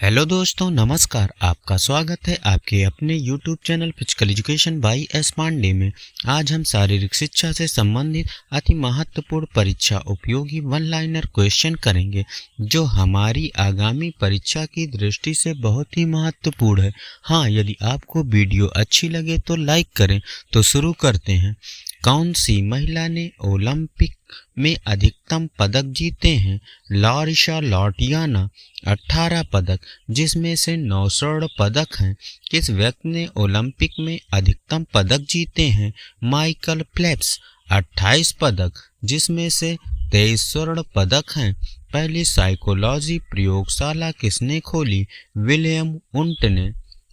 Hello दोस्तों, नमस्कार। आपका स्वागत है आपके अपने YouTube channel physical education by S Pandey में। आज हम शारीरिक शिक्षा से संबंधित अति महत्वपूर्ण परीक्षा उपयोगी वन लाइनर क्वेश्चन करेंगे, जो हमारी आगामी परीक्षा की दृष्टि से बहुत ही महत्वपूर्ण है। हाँ, यदि आपको वीडियो अच्छी लगे तो लाइक करें। तो शुरू करते हैं। कौन सी महिला ने ओलंपिक में अधिकतम पदक जीते हैं? लारिसा लॉटियाना 18 पदक, जिसमें से 9 स्वर्ण पदक हैं। किस व्यक्ति ने ओलंपिक में अधिकतम पदक जीते हैं? माइकल फेल्प्स 28 पदक, जिसमें से 23 स्वर्ण पदक हैं। पहली साइकोलॉजी प्रयोगशाला किसने खोली? विलियम वुंट ने।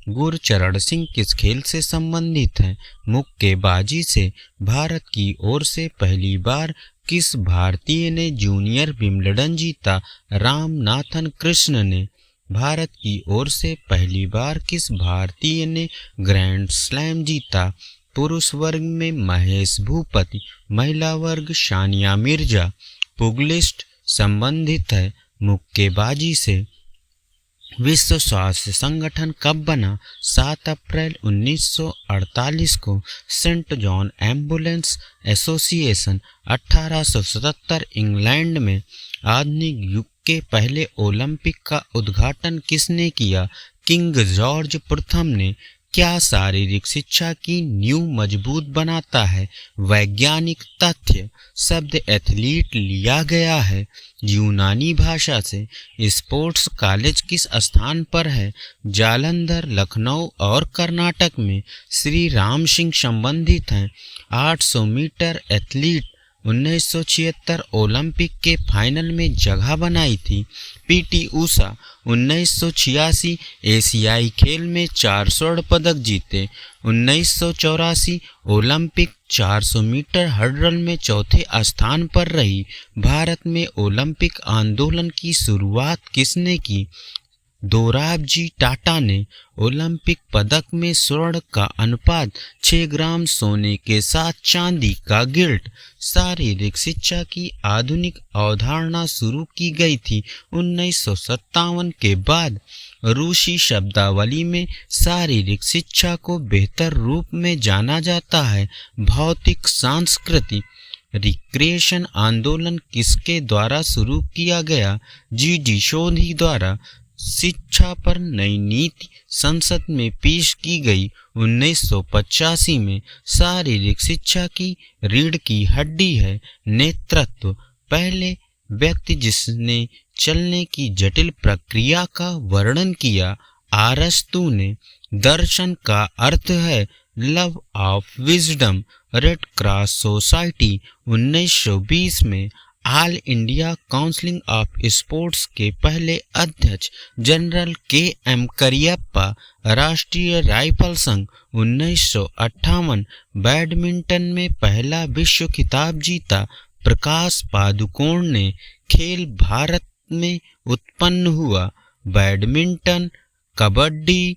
गुरचरण सिंह किस खेल से संबंधित हैं? मुक्केबाजी से। भारत की ओर से पहली बार किस भारतीय ने जूनियर विंबलडन जीता? रामनाथन कृष्ण ने। भारत की ओर से पहली बार किस भारतीय ने ग्रैंड स्लैम जीता? पुरुष वर्ग में महेश भूपति, महिला वर्ग सानिया मिर्जा। पुगलिस्ट संबंधित है मुक्केबाजी से। विश्व स्वास्थ्य संगठन कब बना? 7 अप्रैल 1948 को। Saint John ambulance association 1877 England में। आधुनिक युग के पहले ओलंपिक का उद्घाटन किसने किया? किंग जॉर्ज प्रथम ने। क्या शारीरिक शिक्षा की नींव मजबूत बनाता है? वैज्ञानिक तथ्य। शब्द एथलीट लिया गया है यूनानी भाषा से। स्पोर्ट्स कॉलेज किस स्थान पर है? जालंधर, लखनऊ और कर्नाटक में। श्री राम सिंह संबंधित हैं। 800 मीटर एथलीट 1976 ओलंपिक के फाइनल में जगह बनाई थी। पीटी उषा 1986 एशियाई खेल में 4 स्वर्ण पदक जीते। 1984 ओलंपिक 400 मीटर हर्डल में चौथे स्थान पर रही। भारत में ओलंपिक आंदोलन की शुरुआत किसने की? दोराबजी टाटा ने। ओलंपिक पदक में स्वर्ण का अनुपात 6 ग्राम सोने के साथ चांदी का गिल्ट। शारीरिक शिक्षा की आधुनिक अवधारणा शुरू की गई थी 1957 के बाद। रूसी शब्दावली में शारीरिक शिक्षा को बेहतर रूप में जाना जाता है भौतिक सांस्कृतिक। रिक्रिएशन आंदोलन किसके द्वारा शुरू किया गया? जी.डी. सोधी द्वारा। शिक्षा पर नई नीति संसद में पेश की गई 1985 में। शारीरिक शिक्षा की रीढ़ की हड्डी है नेतृत्व। पहले व्यक्ति जिसने चलने की जटिल प्रक्रिया का वर्णन किया, अरस्तु ने। दर्शन का अर्थ है love of wisdom. Red cross society 1920 में। All India council of sports के पहले अध्यक्ष जनरल के.एम. करियप्पा। राष्ट्रीय राइफल संघ 1958। बैडमिंटन में पहला विश्व खिताब जीता प्रकाश पादुकोण ने। खेल भारत में उत्पन्न हुआ बैडमिंटन, कबड्डी।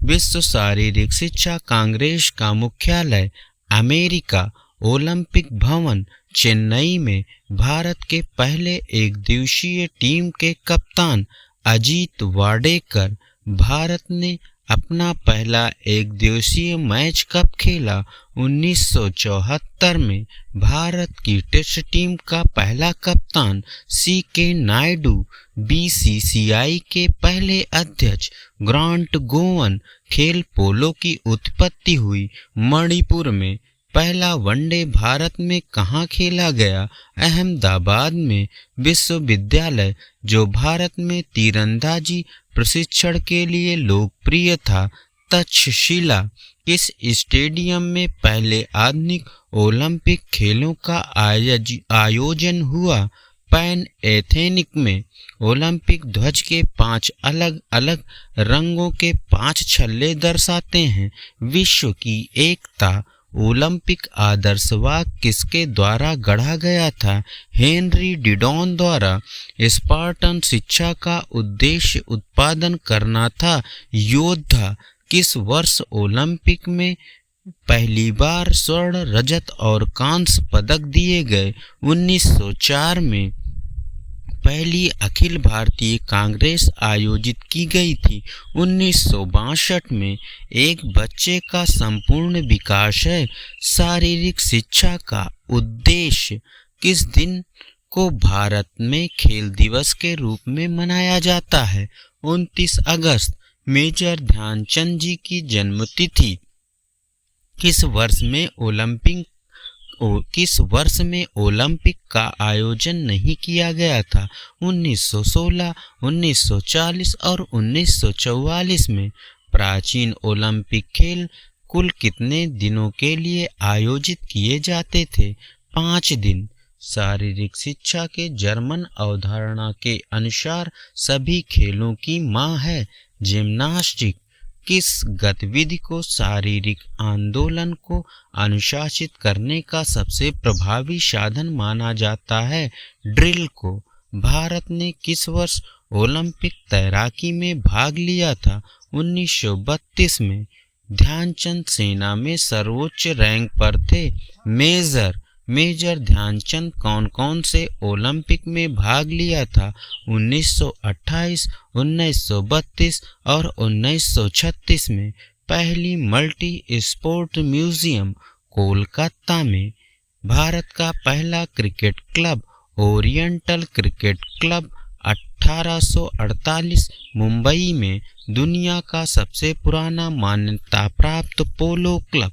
विश्व शारीरिक शिक्षा कांग्रेस का मुख्यालय अमेरिका। ओलंपिक भवन चेन्नई में। भारत के पहले एक दिवसीय टीम के कप्तान अजीत वाडेकर। भारत ने अपना पहला एक दिवसीय मैच कब खेला? 1974 में। भारत की टेस्ट टीम का पहला कप्तान सी.के. नायडू। बीसीसीआई के पहले अध्यक्ष ग्रांट गोवन। खेल पोलो की उत्पत्ति हुई मणिपुर में। पहला वनडे भारत में कहाँ खेला गया? अहमदाबाद में। विश्वविद्यालय जो भारत में तीरंदाजी प्रशिक्षण के लिए लोकप्रिय था, तक्षशिला। किस स्टेडियम में पहले आधुनिक ओलंपिक खेलों का आयोजन हुआ? पैन एथेनिक में। ओलंपिक ध्वज के 5 अलग अलग रंगों के 5 छल्ले दर्शाते हैं विश्व की एकता। ओलंपिक आदर्श वाक्य किसके द्वारा गढ़ा गया था? हेनरी डिडॉन द्वारा। स्पार्टन शिक्षा का उद्देश्य उत्पादन करना था योद्धा। किस वर्ष ओलंपिक में पहली बार स्वर्ण, रजत और कांस्य पदक दिए गए? 1904 में। पहली अखिल भारतीय कांग्रेस आयोजित की गई थी। 1962 में एक बच्चे का संपूर्ण विकास है शारीरिक शिक्षा का उद्देश्य। किस दिन को भारत में खेल दिवस के रूप में मनाया जाता है? 29 अगस्त। मेजर ध्यानचंद जी की जन्मतिथि। किस वर्ष में ओलंपिक का आयोजन नहीं किया गया था? 1916, 1940 और 1944 में। प्राचीन ओलंपिक खेल कुल कितने दिनों के लिए आयोजित किए जाते थे? 5 दिन। शारीरिक शिक्षा के जर्मन अवधारणा के अनुसार सभी खेलों की मां है जिम्नास्टिक। किस गतिविधि को शारीरिक आंदोलन को अनुशासित करने का सबसे प्रभावी साधन माना जाता है? ड्रिल को। भारत ने किस वर्ष ओलंपिक तैराकी में भाग लिया था? 1932 में। ध्यानचंद सेना में सर्वोच्च रैंक पर थे। मेजर ध्यानचंद कौन कौन से ओलंपिक में भाग लिया था? 1928, 1932 और 1936 में। पहली मल्टी स्पोर्ट म्यूजियम कोलकाता में। भारत का पहला cricket club oriental cricket club 1848 Mumbai में। दुनिया का सबसे पुराना मान्यता प्राप्त पोलो क्लब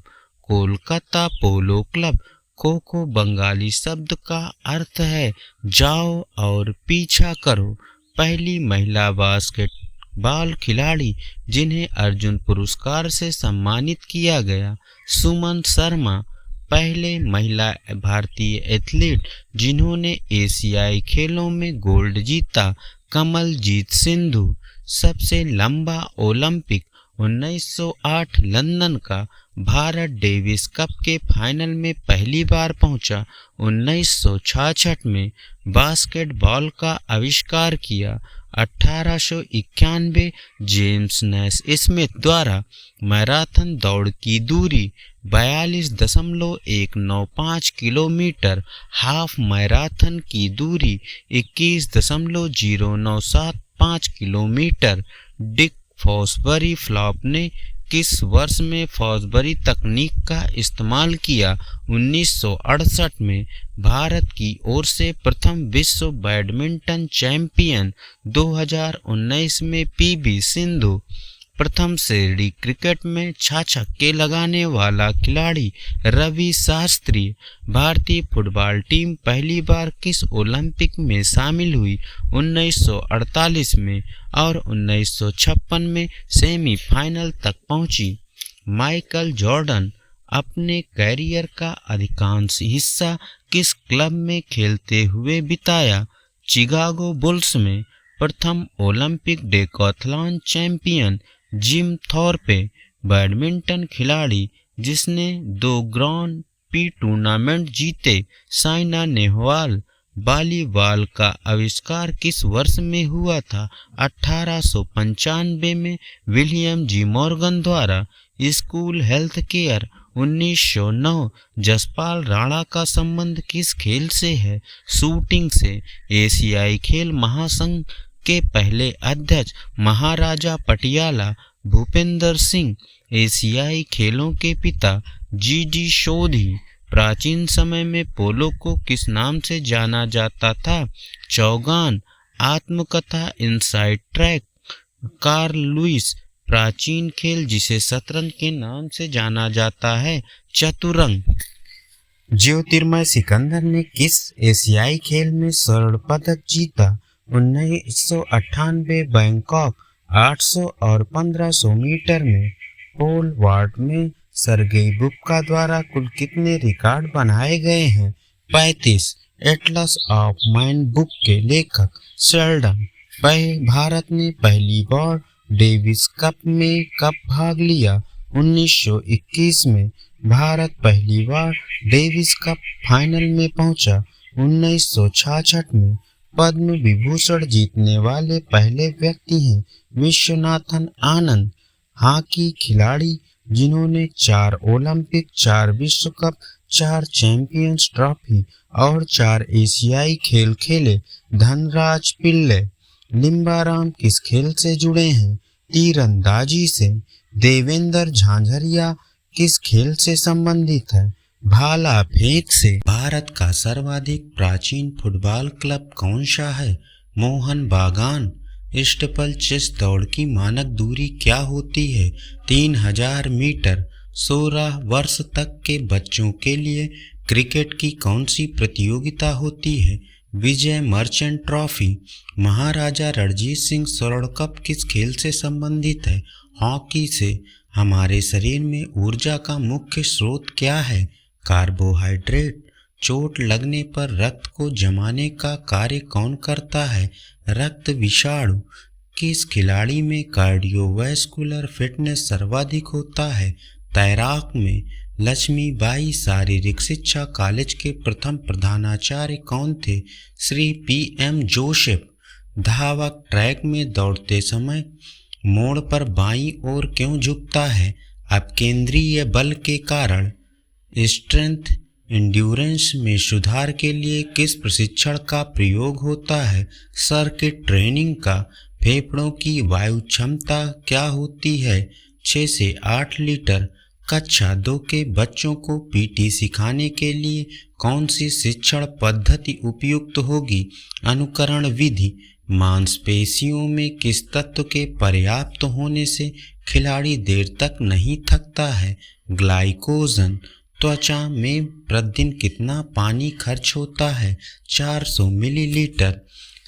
कोलकाता पोलो क्लब। खो खो बंगाली शब्द का अर्थ है जाओ और पीछा करो। पहली महिला बास्केटबॉल खिलाड़ी जिन्हें अर्जुन पुरस्कार से सम्मानित किया गया? सुमन शर्मा। पहले महिला भारतीय एथलीट जिन्होंने एशियाई खेलों में गोल्ड जीता? कमलजीत सिंधु। सबसे लंबा ओलंपिक 1908 लंदन का। भारत डेविस कप के फाइनल में पहली बार पहुंचा। 1966 में। बास्केटबॉल का आविष्कार किया। 1891 जेम्स नैश स्मिथ द्वारा। मैराथन दौड़ की दूरी 42.195 किलोमीटर। हाफ मैराथन की दूरी 21.0975 किलोमीटर। डिक फॉसबरी फ्लॉप ने किस वर्ष में फॉसबरी तकनीक का इस्तेमाल किया? 1968 में। भारत की ओर से प्रथम विश्व बैडमिंटन चैंपियन 2019 में पीवी सिंधु। प्रथम श्रेणी क्रिकेट में 6 छक्के लगाने वाला खिलाड़ी रवि शास्त्री। भारतीय फुटबॉल टीम पहली बार किस ओलंपिक में शामिल हुई? 1948 में और 1956 में सेमीफाइनल तक पहुंची। माइकल जॉर्डन अपने कैरियर का अधिकांश हिस्सा किस क्लब में खेलते हुए बिताया? चिकागो बुल्स में। प्रथम Olympic decathlon champion Jim Thorpe. Badminton खिलाड़ी जिसने 2 ग्रांड प्री टूर्नामेंट जीते? साइना नेहवाल। वॉलीबॉल का आविष्कार किस वर्ष में हुआ था? 1895 में विलियम जी मॉर्गन द्वारा। School health care 1909। Jaspal Rana का संबंध किस खेल से है? शूटिंग से। एशियाई खेल महासंघ के पहले अध्यक्ष महाराजा पटियाला भूपेंद्र सिंह। एशियाई खेलों के पिता जीडी सोधी। प्राचीन समय में पोलो को किस नाम से जाना जाता था? चौगान। आत्मकथा इनसाइड ट्रैक कार्ल लुइस। प्राचीन खेल जिसे शतरंज के नाम से जाना जाता है? चतुरंग। ज्योतिर्मय सिकंदर ने किस एशियाई खेल में स्वर्ण पदक जीता? 1998 बैंकॉक। 800 और 1500 मीटर में। पोल वॉल्ट में सर्गेई बुबका द्वारा कुल कितने रिकॉर्ड बनाए गए हैं? 35। एटलस ऑफ माइन बुक के लेखक शेल्डन। भारत ने पहली बार डेविस कप में कब भाग लिया? 1921 में। भारत पहली बार डेविस कप फाइनल में पहुंचा 1966 में। पद्म विभूषण जीतने वाले पहले व्यक्ति हैं विश्वनाथन आनंद। हॉकी खिलाड़ी जिन्होंने 4 ओलंपिक, 4 विश्व कप, 4 चैंपियंस ट्रॉफी और 4 एशियाई खेल खेले। धनराज पिल्ले। लिम्बाराम किस खेल से जुड़े हैं? तीरंदाजी से। देवेंद्र झांझरिया किस खेल से संबंधित है? भाला फेंक से। भारत का सर्वाधिक प्राचीन फुटबॉल क्लब कौन सा है? मोहन बागान। स्टीपल चेस दौड़ की मानक दूरी क्या होती है? 3000 मीटर। 16 वर्ष तक के बच्चों के लिए क्रिकेट की कौन सी प्रतियोगिता होती है? विजय मर्चेंट ट्रॉफी। महाराजा रणजीत सिंह स्वर्ण कप किस खेल से संबंधित है? हॉकी से। हमारे शरीर में ऊर्जा का मुख्य स्रोत क्या है? कार्बोहाइड्रेट। चोट लगने पर रक्त को जमाने का कार्य कौन करता है? रक्त विषाणु। किस खिलाड़ी में कार्डियोवैस्कुलर फिटनेस सर्वाधिक होता है? तैराक में। लक्ष्मीबाई शारीरिक शिक्षा कॉलेज के प्रथम प्रधानाचार्य कौन थे? Shri PM Joseph. धावक ट्रैक में दौड़ते समय मोड़ पर बाईं ओर क्यों झुकता है? अपकेंद्रीय बल के कारण। स्ट्रेंथ एंड्योरेंस में सुधार के लिए किस प्रशिक्षण का प्रयोग होता है? सर्किट ट्रेनिंग का। फेफड़ों की वायु क्षमता क्या होती है? 6 से 8 लीटर। कक्षा 2 के बच्चों को PT सिखाने के लिए कौन सी शिक्षण पद्धति उपयुक्त होगी? अनुकरण विधि। मांसपेशियों में किस तत्व के पर्याप्त होने से खिलाड़ी देर तक नहीं थकता है? ग्लाइकोजन। त्वचा में प्रतिदिन कितना पानी खर्च होता है? 400 मिलीलीटर।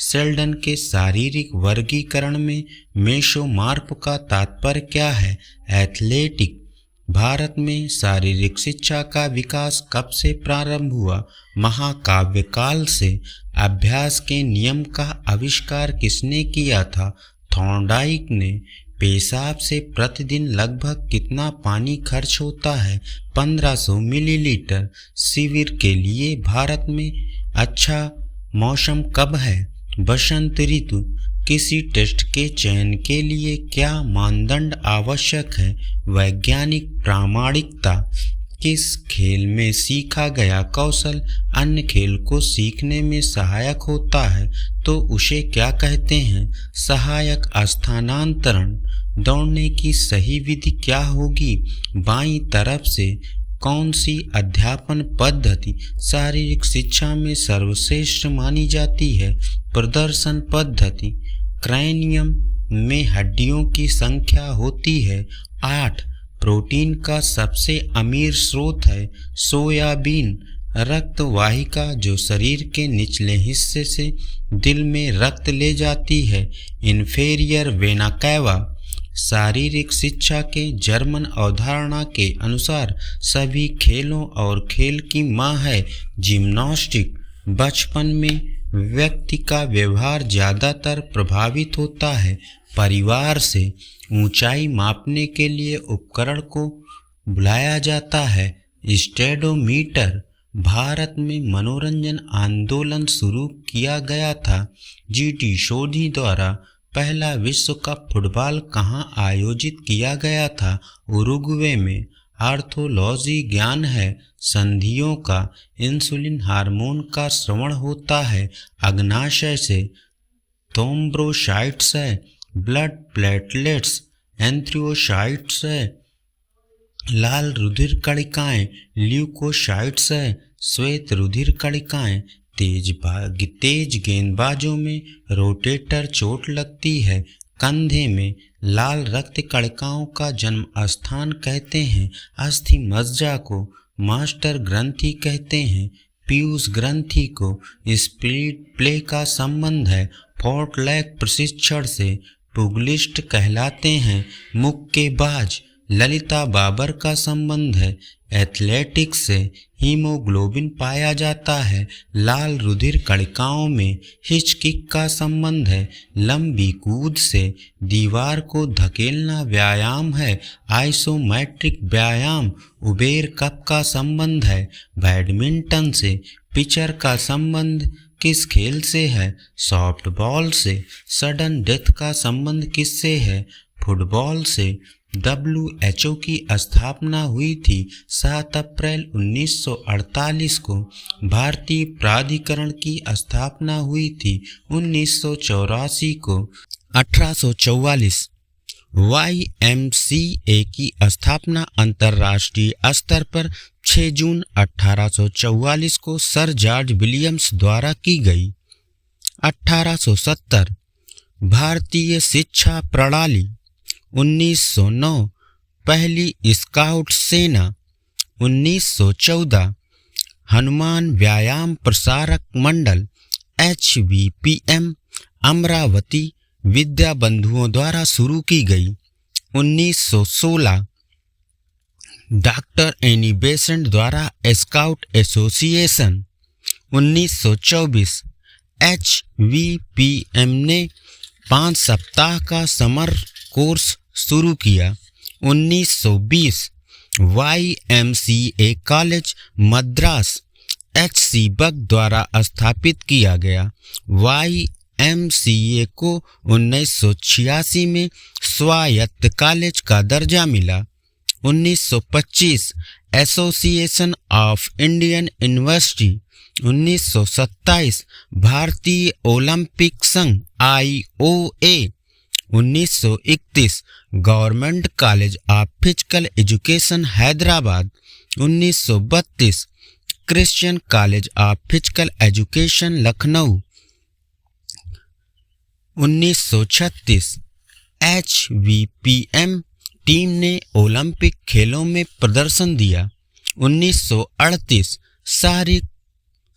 सेल्डन के शारीरिक वर्गीकरण में मेसोमॉर्फ का तात्पर्य क्या है? एथलेटिक। भारत में शारीरिक शिक्षा का विकास कब से प्रारंभ हुआ? महाकाव्य काल से। अभ्यास के नियम का आविष्कार किसने किया था? थॉर्नडाइक ने। पेशाब से प्रतिदिन लगभग कितना पानी खर्च होता है? 1500 मिलीलीटर। शिविर के लिए भारत में अच्छा मौसम कब है? बसंत ऋतु। किसी टेस्ट के चयन के लिए क्या मानदंड आवश्यक है? वैज्ञानिक प्रामाणिकता। किस खेल में सीखा गया कौशल अन्य खेल को सीखने में सहायक होता है तो उसे क्या कहते हैं? सहायक स्थानांतरण। दौड़ने की सही विधि क्या होगी? बाईं तरफ से। कौन सी अध्यापन पद्धति शारीरिक शिक्षा में सर्वश्रेष्ठ मानी जाती है? प्रदर्शन पद्धति। क्रैनियम में हड्डियों की संख्या होती है 8। प्रोटीन का सबसे अमीर स्रोत है सोयाबीन। रक्त वाहिका जो शरीर के निचले हिस्से से दिल में रक्त ले जाती है इन्फेरियर वेना कैवा। शारीरिक शिक्षा के जर्मन अवधारणा के अनुसार सभी खेलों और खेल की माँ है जिम्नास्टिक। बचपन में व्यक्ति का व्यवहार ज़्यादातर प्रभावित होता है परिवार से। ऊंचाई मापने के लिए उपकरण को बुलाया जाता है स्टेडोमीटर। भारत में मनोरंजन आंदोलन शुरू किया गया था GT सोधी द्वारा। पहला विश्व कप फुटबॉल कहाँ आयोजित किया गया था? उरुग्वे में। आर्थोलॉजी ज्ञान है संधियों का। इंसुलिन हार्मोन का स्रवण होता है अग्नाशय से। थ्रोम्बोसाइट्स है। Blood platelets. एंथ्रियोसाइट्स है। लाल रुधिर कणिकाएं। ल्यूकोसाइट्स है। श्वेत रुधिर कणिकाएं। तेज गेंदबाजों में रोटेटर चोट लगती है कंधे में। लाल रक्त कणिकाओं का जन्म स्थान कहते हैं अस्थि मज्जा को। मास्टर ग्रंथि कहते हैं पीयूष ग्रंथि को। स्पीड प्ले का संबंध है फोर्टलैक प्रशिक्षण से। पुगलिस्ट कहलाते हैं मुक्केबाज। ललिता बाबर का संबंध है एथलेटिक्स से। हीमोग्लोबिन पाया जाता है लाल रुधिर कणिकाओं में। हिचकिक का संबंध है लंबी कूद से। दीवार को धकेलना व्यायाम है आइसोमेट्रिक व्यायाम। उबेर कप का संबंध है बैडमिंटन से। पिचर का संबंध किस खेल से है? सॉफ्टबॉल से। सडन डेथ का संबंध किससे है? फुटबॉल से WHO की स्थापना हुई थी। 7 अप्रैल 1948 को भारतीय प्राधिकरण की स्थापना हुई थी। 1984 को 1844 YMCA की स्थापना अंतर्राष्ट्रीय स्तर पर 6 जून 1844 को सर जॉर्ज विलियम्स द्वारा की गई। 1870 भारतीय शिक्षा प्रणाली। 1909 पहली स्काउट सेना। 1914 हनुमान व्यायाम प्रसारक मंडल HVPM अमरावती विद्या बंधुओं द्वारा शुरू की गई। 1916 डॉक्टर एनी बेसेंट द्वारा स्काउट एसोसिएशन। 1924 HVPM ने 5 सप्ताह का समर कोर्स शुरू किया। 1920 YMCA college Madras HC bug द्वारा स्थापित किया गया। YMCA को 1986 में स्वायत्त कॉलेज का दर्जा मिला। 1925 एसोसिएशन ऑफ इंडियन यूनिवर्सिटी। 1927 भारतीय ओलंपिक संघ IOA। 1931 government college of physical education Hyderabad. 1932 Christian college of physical education Lucknow. 1936 HVPM team ने ओलंपिक खेलों में प्रदर्शन दिया। 1938 शारीरिक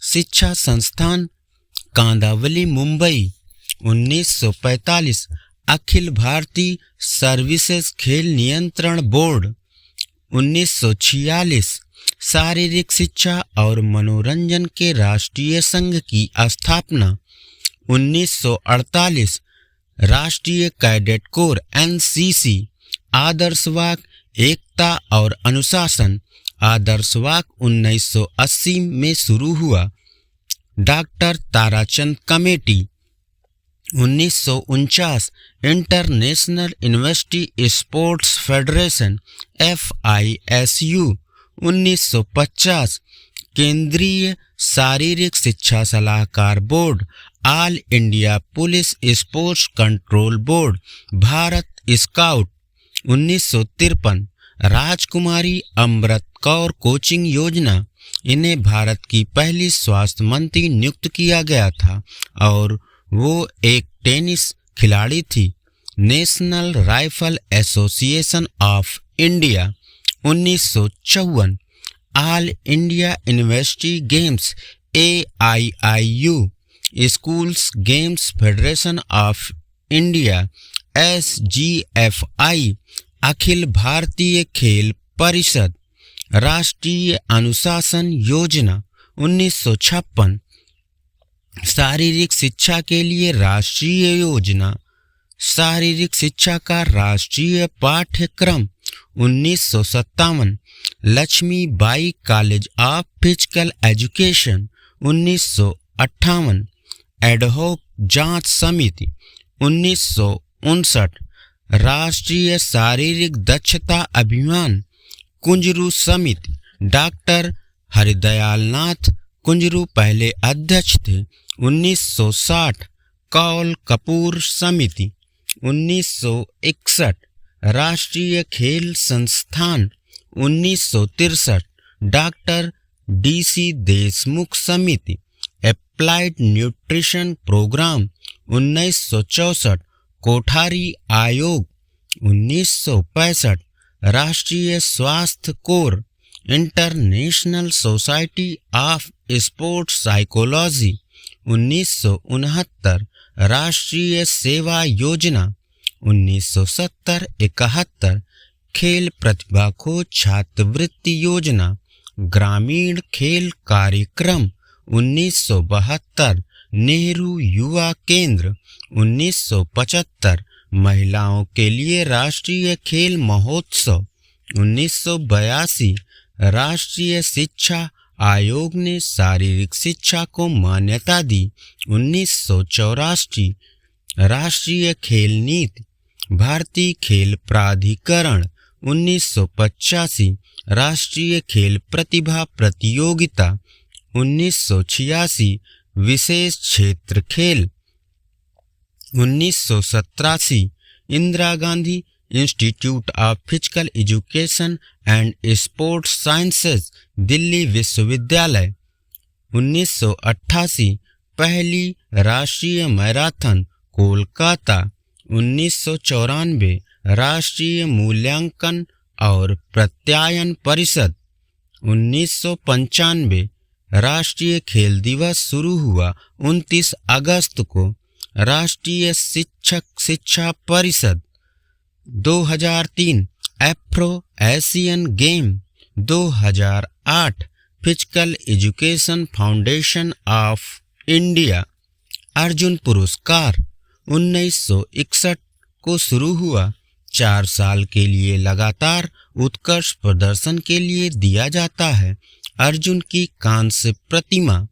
शिक्षा संस्थान कांदावली मुंबई। 1945 अखिल भारतीय सर्विसेज खेल नियंत्रण बोर्ड। 1946 शारीरिक शिक्षा और मनोरंजन के राष्ट्रीय संघ की स्थापना। 1948 राष्ट्रीय कैडेट कोर NCC। आदर्शवाक एकता और अनुशासन। आदर्शवाक 1980 में शुरू हुआ। Doctor Tarachand committee. 1949 international university sports federation FISU। 1950 केंद्रीय शारीरिक शिक्षा सलाहकार board. All India police sports control board. Bharat scout. 1953 राजकुमारी अमृत कौर कोचिंग योजना। इन्हें भारत की पहली स्वास्थ्य मंत्री नियुक्त किया गया था और वो एक टेनिस खिलाड़ी थी। National rifle association of India. 1954 all India university games AIIU। Schools games federation of India SGFI। Akhil Bharatiya खेल परिषद। राष्ट्रीय अनुशासन योजना। 1956 शारीरिक शिक्षा के लिए राष्ट्रीय योजना। शारीरिक शिक्षा का राष्ट्रीय पाठ्यक्रम। 1957 Laxmibai college of physical education. 1958 ad hoc जांच समिति। 1959 राष्ट्रीय शारीरिक दक्षता अभियान कुंजरू समिति। डॉक्टर हरिदयाल नाथ कुंजरू पहले अध्यक्ष थे। 1960 कौल कपूर समिति। 1961 राष्ट्रीय खेल संस्थान। 1963 डॉक्टर DC देशमुख समिति। Applied nutrition programme. 1964 कोठारी आयोग। 1965 राष्ट्रीय स्वास्थ्य core. International society of sports psychology. 1969 राष्ट्रीय सेवा योजना। 1970-71 खेल प्रतिभा खोज छात्रवृत्ति योजना। ग्रामीण खेल कार्यक्रम। 1972 नेहरू युवा केंद्र। 1975 महिलाओं के लिए राष्ट्रीय खेल महोत्सव। 1982 राष्ट्रीय शिक्षा आयोग ने शारीरिक शिक्षा को मान्यता दी। 1984 राष्ट्रीय खेल नीति। भारतीय खेल प्राधिकरण 1985, राष्ट्रीय खेल प्रतिभा प्रतियोगिता 1986, विशेष क्षेत्र खेल 1987, Indira Gandhi institute of physical education and sports sciences, Delhi विश्वविद्यालय 1988, पहली राष्ट्रीय मैराथन कोलकाता 1994, राष्ट्रीय मूल्यांकन और प्रत्यायन परिषद 1995, राष्ट्रीय खेल दिवस शुरू हुआ 29 अगस्त को, राष्ट्रीय शिक्षक शिक्षा परिषद 2003, Afro Asian game 2008, physical education foundation of India. Arjun पुरस्कार 1961 को शुरू हुआ, 4 साल के लिए लगातार उत्कृष्ट प्रदर्शन के लिए दिया जाता है। अर्जुन की कांस्य प्रतिमा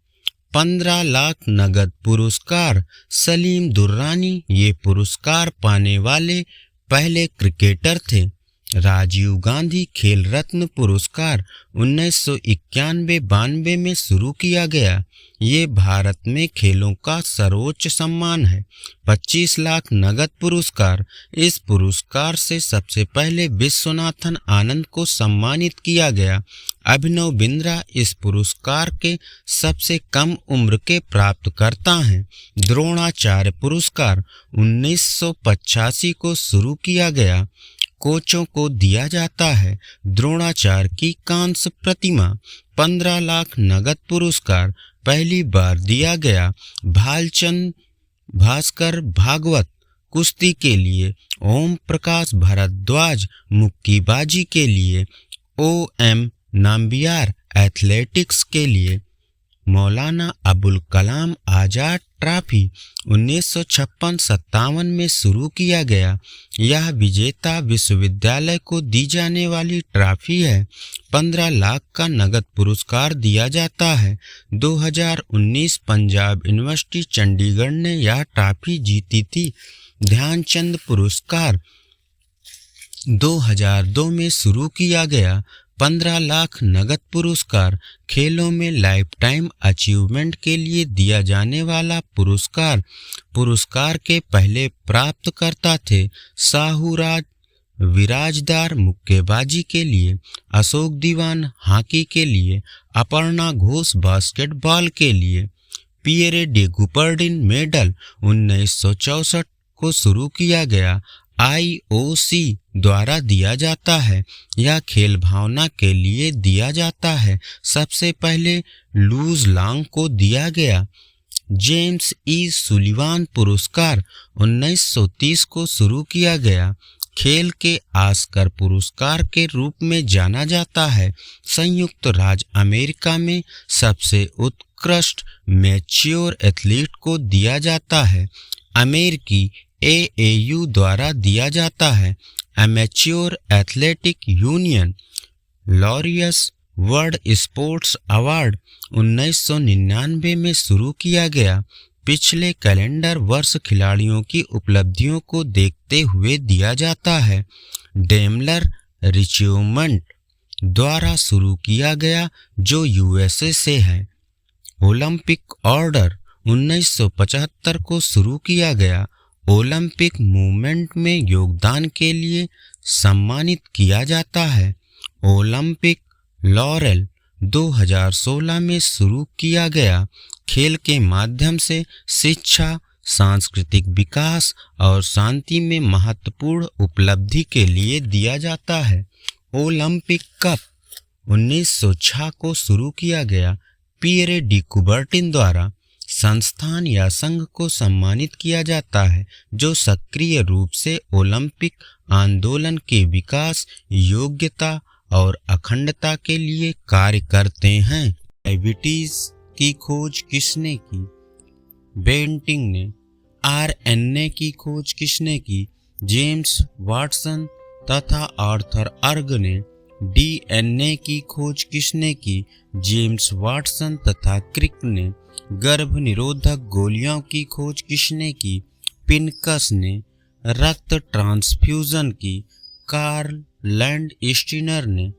15 लाख नगद पुरस्कार, सलीम दुर्रानी ये पुरस्कार पाने वाले पहले क्रिकेटर थे। राजीव गांधी खेल रत्न पुरस्कार 1991-92 में शुरू किया गया। ये भारत में खेलों का सर्वोच्च सम्मान है। 25 लाख नगद पुरस्कार, इस पुरस्कार से सबसे पहले विश्वनाथन आनंद को सम्मानित किया गया। अभिनव बिंद्रा इस पुरस्कार के सबसे कम उम्र के प्राप्तकर्ता हैं। द्रोणाचार्य पुरस्कार 1985 को शुरू किया गया, कोचों को दिया जाता है। द्रोणाचार्य की कांस्य प्रतिमा 15 लाख नगद पुरस्कार पहली बार दिया गया। भालचंद भास्कर भागवत कुश्ती के लिए, ओम प्रकाश भारद्वाज मुक्केबाजी के लिए, OM नाम्बियार एथलेटिक्स के लिए। मौलाना अबुल कलाम आजाद ट्रॉफी 1956-57 में शुरू किया गया। यह विजेता विश्वविद्यालय को दी जाने वाली ट्रॉफी है। 15 लाख का नगद पुरस्कार दिया जाता है। 2019 पंजाब यूनिवर्सिटी चंडीगढ़ ने यह ट्रॉफी जीती थी। ध्यानचंद पुरस्कार 2002 में शुरू किया गया। 15 लाख नगद पुरस्कार, खेलों में लाइफ टाइम अचीवमेंट के लिए दिया जाने वाला पुरस्कार। पुरस्कार के पहले प्राप्तकर्ता थे साहूराज विराजदार मुक्केबाजी के लिए, अशोक दीवान हॉकी के लिए, अपर्णा घोष बास्केटबॉल के लिए। पियरे डी कुपर्टिन मेडल 1964 को शुरू किया गया। IOC द्वारा दिया जाता है। यह खेल भावना के लिए दिया जाता है। सबसे पहले लूज लॉन्ग को दिया गया। जेम्स ई सुलिवान पुरस्कार 1930 को शुरू किया गया। खेल के ऑस्कर पुरस्कार के रूप में जाना जाता है। संयुक्त राज्य अमेरिका में सबसे उत्कृष्ट मैच्योर एथलीट को दिया जाता है। अमेरिकी AAU द्वारा दिया जाता है। Amateur athletic union. Laureus world sports award 1999 में शुरू किया गया। पिछले कैलेंडर वर्ष खिलाड़ियों की उपलब्धियों को देखते हुए दिया जाता है। डेमलर रिचीवमेंट द्वारा शुरू किया गया, जो USA से है। ओलंपिक ऑर्डर 1975 को शुरू किया गया। ओलंपिक मूवमेंट में योगदान के लिए सम्मानित किया जाता है। ओलंपिक लॉरेल 2016 में शुरू किया गया। खेल के माध्यम से शिक्षा, सांस्कृतिक विकास और शांति में महत्वपूर्ण उपलब्धि के लिए दिया जाता है। ओलंपिक कप 1906 को शुरू किया गया। पियरे डी कुबर्टिन द्वारा संस्थान या संघ को सम्मानित किया जाता है जो सक्रिय रूप से ओलंपिक आंदोलन के विकास, योग्यता और अखंडता के लिए कार्य करते हैं। डायबिटीज की खोज किसने की? बेंटिंग ने। RNA की खोज किसने की? जेम्स वाटसन तथा आर्थर अर्ग ने। DNA की खोज किसने की? जेम्स वाटसन तथा क्रिक ने। गर्भ निरोधक गोलियों की खोज किसने की? पिनकस ने। रक्त ट्रांसफ्यूजन की, कार्ल लैंडस्टीनर ने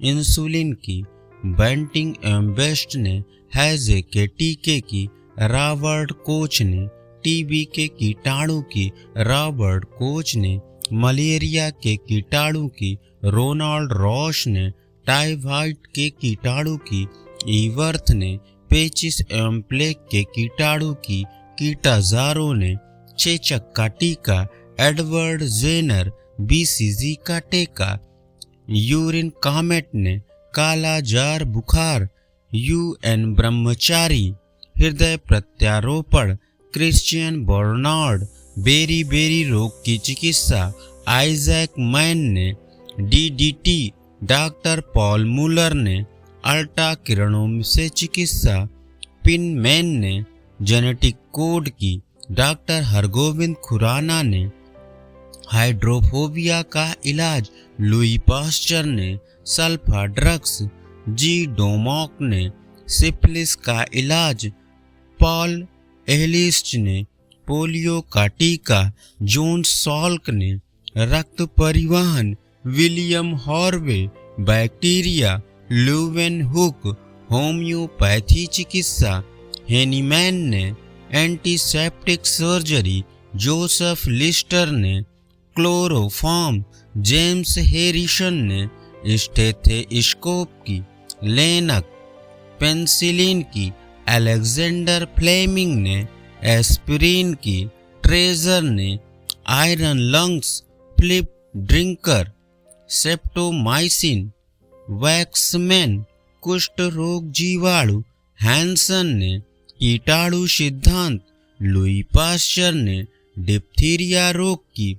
इंसुलिन की, बेंटिंग एम बेस्ट ने हैजे के टीके की, रॉबर्ट कोच ने टीबी के कीटाणु की, रॉबर्ट कोच ने मलेरिया के कीटाणु की, रोनाल्ड रॉश ने टाइफाइड के कीटाणु की, ईवर्थ ने पेचिस एवं प्लेग के कीटाणु की, कीटाजारो ने चेचक का टीका, एडवर्ड जेनर बीसीजी का टीका, यूरिन कॉमेट ने काला जार बुखार, यूएन ब्रह्मचारी हृदय प्रत्यारोपण, क्रिश्चियन बर्नार्ड बेरी बेरी रोग की चिकित्सा, आइजैक मैन ने डीडीटी, डॉक्टर पॉल मुलर ने अल्ट्रा किरणों से चिकित्सा, पिन मैन ने जेनेटिक कोड की, डॉक्टर हरगोविंद खुराना ने हाइड्रोफोबिया का इलाज, लुई पास्चर ने सल्फा ड्रग्स, जी डोमॉक ने सिफिलिस का इलाज, पॉल एहलिस्ट ने पोलियो का टीका, जॉन सॉल्क ने रक्त परिवहन, William Harvey bacteria, Leeuwenhoek homeopathy चिकित्सा, हेनीमैन ने एंटीसेप्टिक सर्जरी, जोसेफ लिस्टर ने क्लोरोफॉर्म, जेम्स हैरिसन ने स्टेथोस्कोप की, लेनक पेंसिलिन की, अलेक्जेंडर फ्लेमिंग ने एस्पिरिन की, ट्रेजर ने iron lungs, Philip Drinker streptomycin, Waksman कुष्ठ रोग जीवाणु, हैंसन ने कीटाणु सिद्धांत, लुई पास्चर ने डिप्थीरिया रोग की,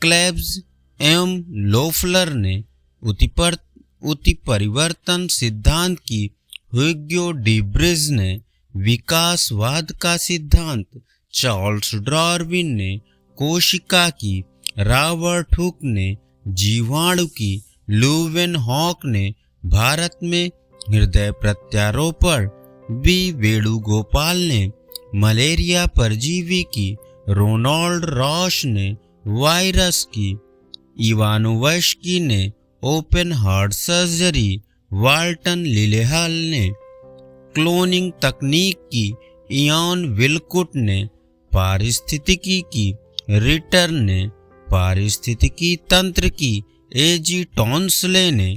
क्लेब्स एवं लोफलर ने उत्परिवर्तन सिद्धांत की, ह्यूगो डिब्रिज ने विकासवाद का सिद्धांत, चार्ल्स डार्विन ने कोशिका की, रॉबर्ट हुक ने जीवाणु की, लुवेन हॉक ने भारत में हृदय प्रत्यारोपण, बी वेणुगोपाल ने मलेरिया परजीवी की, रोनाल्ड रॉश ने वायरस की, इवानोवस्की ने ओपन हार्ट सर्जरी, वाल्टन लिलेहल ने क्लोनिंग तकनीक की, इयान विलकुट ने पारिस्थितिकी की, रिटर ने पारिस्थितिकी तंत्र की, एजी टॉन्सले ने